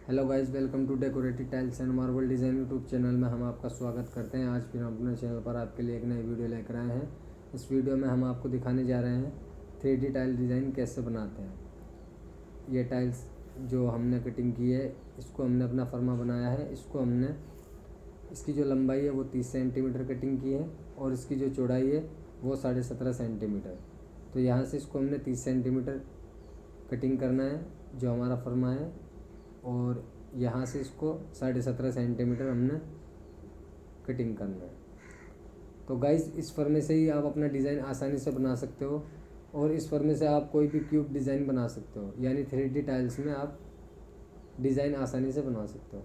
Hello guys, welcome to decorative tiles and marble design YouTube channel में हम आपका स्वागत करते हैं। आज फिर हम अपने चैनल पर आपके लिए एक नई वीडियो लेकर आए हैं। इस वीडियो में हम आपको दिखाने जा रहे हैं 3D टाइल डिज़ाइन कैसे बनाते हैं। ये टाइल्स जो हमने कटिंग की है, इसको हमने अपना फर्मा बनाया है। इसकी जो लंबाई है वो 30 सेंटीमीटर कटिंग की है और इसकी जो चौड़ाई है वो 17.5 सेंटीमीटर। तो यहाँ से इसको हमने 30 सेंटीमीटर कटिंग करना है जो हमारा फर्मा है, और यहाँ से इसको 17.5 सेंटीमीटर हमने कटिंग करना है। तो गाइस, इस फर्मे से ही आप अपना डिज़ाइन आसानी से बना सकते हो और इस फर्मे से आप कोई भी क्यूब डिज़ाइन बना सकते हो, यानी 3D टाइल्स में आप डिज़ाइन आसानी से बना सकते हो।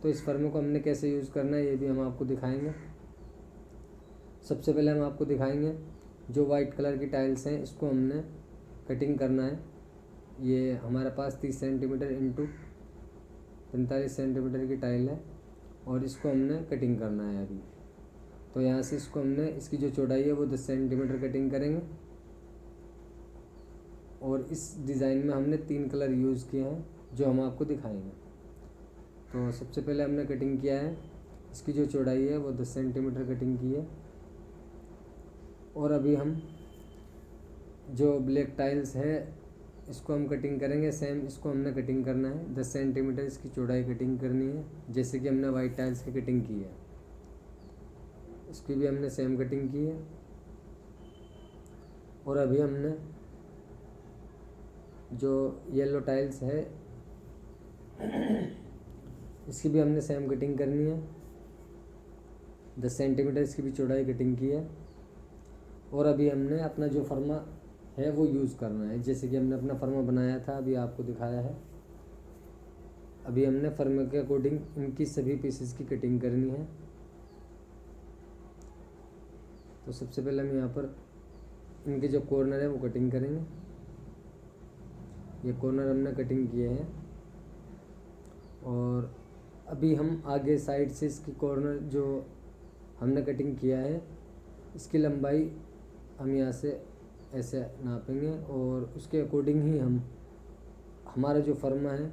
तो इस फर्मे को हमने कैसे यूज़ करना है ये भी हम आपको दिखाएंगे। सबसे पहले हम आपको दिखाएंगे जो वाइट कलर की टाइल्स हैं, इसको हमने कटिंग करना है। ये हमारे पास 30 सेंटीमीटर इंटू 45 सेंटीमीटर की टाइल है और इसको हमने कटिंग करना है अभी। तो यहाँ से इसकी जो चौड़ाई है वो 10 सेंटीमीटर कटिंग करेंगे। और इस डिज़ाइन में हमने 3 कलर यूज़ किए हैं जो हम आपको दिखाएंगे। तो सबसे पहले हमने कटिंग किया है, इसकी जो चौड़ाई है वो 10 सेंटीमीटर कटिंग की है। और अभी हम जो ब्लैक टाइल्स है इसको हम कटिंग करेंगे। सेम इसको हमने कटिंग करना है, 10 सेंटीमीटर इसकी चौड़ाई कटिंग करनी है, जैसे कि हमने वाइट टाइल्स की कटिंग की है। इसकी भी हमने सेम कटिंग की है। और अभी हमने जो येलो टाइल्स है इसकी भी हमने सेम कटिंग करनी है, 10 सेंटीमीटर इसकी भी चौड़ाई कटिंग की है। और अभी हमने अपना जो फर्मा है वो यूज़ करना है, जैसे कि हमने अपना फर्मा बनाया था, अभी आपको दिखाया है। अभी हमने फर्मे के अकॉर्डिंग इनकी सभी पीसेस की कटिंग करनी है। तो सबसे पहले हम यहाँ पर इनके जो कॉर्नर है वो कटिंग करेंगे। ये कॉर्नर हमने कटिंग किए हैं। और अभी हम आगे साइड से इसकी कॉर्नर जो हमने कटिंग किया है, इसकी लंबाई हम यहाँ से ऐसे नापेंगे और उसके अकॉर्डिंग ही हम हमारा जो फर्मा है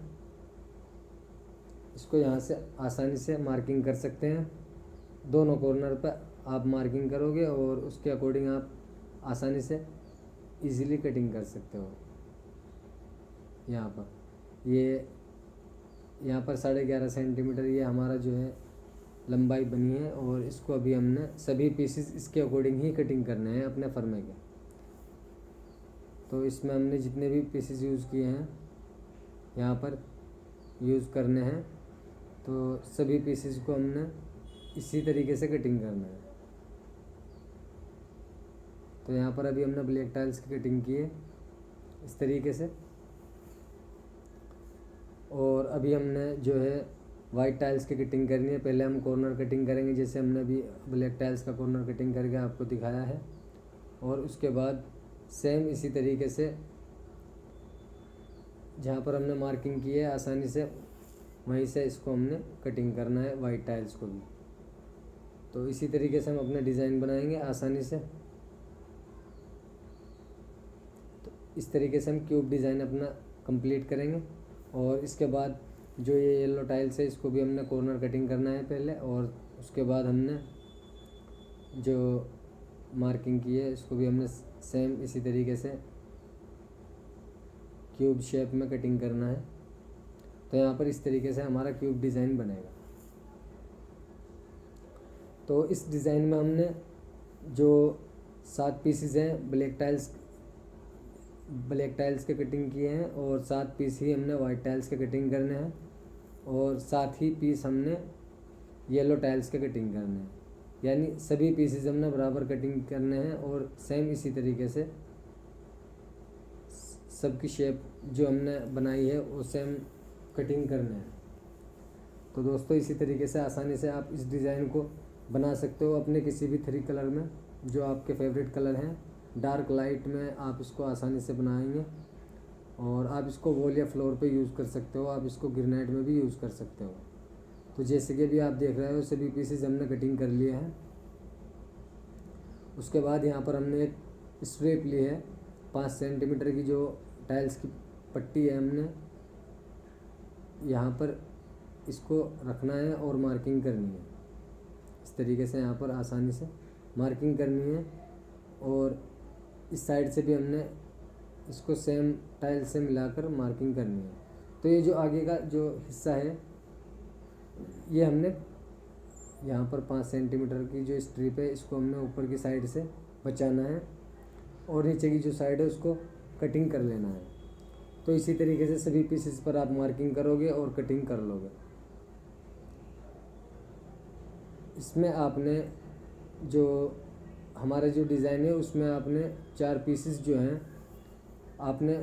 इसको यहाँ से आसानी से मार्किंग कर सकते हैं। दोनों कॉर्नर पर आप मार्किंग करोगे और उसके अकॉर्डिंग आप आसानी से इजीली कटिंग कर सकते हो। यहाँ पर 11.5 सेंटीमीटर ये हमारा जो है लंबाई बनी है। और इसको अभी हमने सभी पीसेस इसके अकॉर्डिंग ही कटिंग करने हैं अपने फर्मे के। तो इसमें हमने जितने भी पीसेस यूज़ किए हैं यहाँ पर यूज़ करने हैं, तो सभी पीसेस को हमने इसी तरीके से कटिंग करना है। तो यहाँ पर अभी हमने ब्लैक टाइल्स की कटिंग की है इस तरीके से। और अभी हमने जो है वाइट टाइल्स की कटिंग करनी है। पहले हम कॉर्नर कटिंग करेंगे, जैसे हमने अभी ब्लैक टाइल्स का कॉर्नर कटिंग करके आपको दिखाया है। और उसके बाद सेम इसी तरीके से जहाँ पर हमने मार्किंग की है आसानी से वहीं से इसको हमने कटिंग करना है वाइट टाइल्स को भी। तो इसी तरीके से हम अपना डिज़ाइन बनाएंगे आसानी से। तो इस तरीके से हम क्यूब डिज़ाइन अपना कंप्लीट करेंगे। और इसके बाद जो ये येलो टाइल्स है इसको भी हमने कॉर्नर कटिंग करना है पहले, और उसके बाद हमने जो मार्किंग की है इसको भी हमने सेम इसी तरीके से क्यूब शेप में कटिंग करना है। तो यहाँ पर इस तरीके से हमारा क्यूब डिज़ाइन बनेगा। तो इस डिज़ाइन में हमने जो 7 पीसेस हैं ब्लैक टाइल्स के कटिंग किए हैं, और 7 पीस ही हमने वाइट टाइल्स के कटिंग करने हैं, और 7 ही पीस हमने येलो टाइल्स के कटिंग करने हैं। यानी सभी पीसेस हमने बराबर कटिंग करने हैं और सेम इसी तरीके से सबकी शेप जो हमने बनाई है वो सेम कटिंग करने हैं। तो दोस्तों, इसी तरीके से आसानी से आप इस डिज़ाइन को बना सकते हो अपने किसी भी 3 कलर में जो आपके फेवरेट कलर हैं। डार्क लाइट में आप इसको आसानी से बनाएंगे। और आप इसको वॉल या फ्लोर पे यूज़ कर सकते हो, आप इसको ग्रेनाइट में भी यूज़ कर सकते हो। तो जैसे कि अभी आप देख रहे हो सभी पीसेस हमने कटिंग कर लिए हैं। उसके बाद यहाँ पर हमने एक स्ट्रिप ली है 5 सेंटीमीटर की, जो टाइल्स की पट्टी है हमने यहाँ पर इसको रखना है और मार्किंग करनी है। इस तरीके से यहाँ पर आसानी से मार्किंग करनी है। और इस साइड से भी हमने इसको सेम टाइल से मिलाकर मार्किंग करनी है। तो ये जो आगे का जो हिस्सा है ये हमने यहाँ पर 5 सेंटीमीटर की जो स्ट्रिप है इसको हमने ऊपर की साइड से बचाना है और नीचे की जो साइड है उसको कटिंग कर लेना है। तो इसी तरीके से सभी पीसेस पर आप मार्किंग करोगे और कटिंग कर लोगे। इसमें आपने जो हमारा जो डिज़ाइन है उसमें आपने 4 पीसेस जो हैं आपने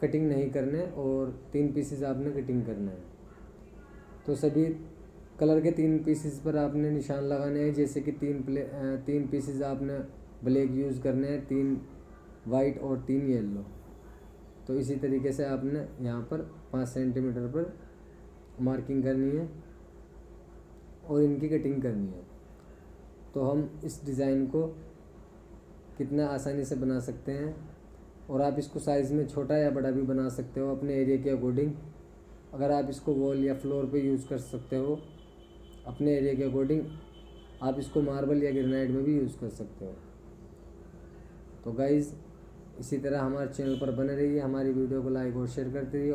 कटिंग नहीं करने और 3 पीसेस आपने कटिंग करना है। तो सभी कलर के 3 पीसेस पर आपने निशान लगाने हैं। जैसे कि 3 पीसेस आपने ब्लैक यूज़ करने हैं, 3 वाइट और 3 येलो। तो इसी तरीके से आपने यहाँ पर 5 सेंटीमीटर पर मार्किंग करनी है और इनकी कटिंग करनी है। तो हम इस डिज़ाइन को कितना आसानी से बना सकते हैं और आप इसको साइज़ में छोटा या बड़ा भी बना सकते हो अपने एरिया के अकॉर्डिंग। अगर आप इसको वॉल या फ्लोर पे यूज़ कर सकते हो अपने एरिया के अकॉर्डिंग, आप इसको मार्बल या ग्रेनाइट में भी यूज़ कर सकते हो। तो गाइज़ इसी तरह हमारे चैनल पर बने रहिए, हमारी वीडियो को लाइक और शेयर करते रहिए।